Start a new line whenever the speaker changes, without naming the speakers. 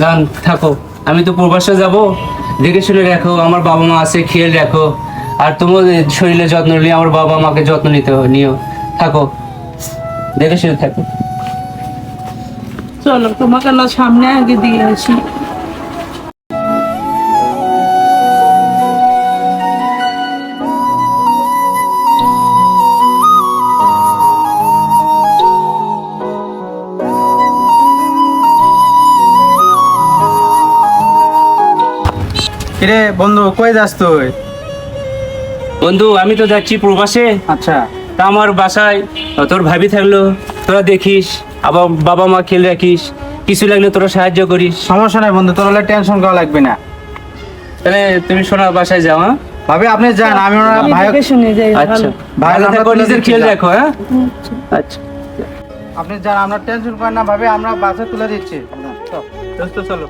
জান থাকো, আমি তো প্রবাসে যাব, দেখে শুনে রাখো, আমার বাবা মা আছে খেয়াল রাখো, আর তোমার শরীরে যত্ন নিয়ে আমার বাবা মাকে যত্ন নিও। থাকো, দেখে শুনে থাকো।
চলো তোমাকে না সামনে আগে দিয়ে আসি।
কিরে বন্ধু, কই যাস তুই?
বন্ধু আমি তো যাচ্ছি প্রবাসে।
আচ্ছা,
তা আমার বাসায় তোর ভাবি থাকলো, তোরা দেখিস, আবার বাবা মা খেয়াল রাখিস, কিছু লাগলে তোরা সাহায্য করিস।
সমস্যা নাই বন্ধু, তোর হলে টেনশন করা লাগবে না।
তাহলে তুমি সোনার বাসায় যাও। হ্যাঁ
ভাবি আপনি যান, আমি ওনার ভাই
দেখে শুনে যাই।
আচ্ছা,
ভাই
ভালো
আমরা
থাকো,
তুলে
নিজের
দিচ্ছি,
খেয়াল
যাও।
রাখো। হ্যাঁ আচ্ছা,
আপনি যান, আমরা টেনশন করেন না ভাবি, আমরা বাসে তুলে দিচ্ছি। চল।
দোস্ত চলো।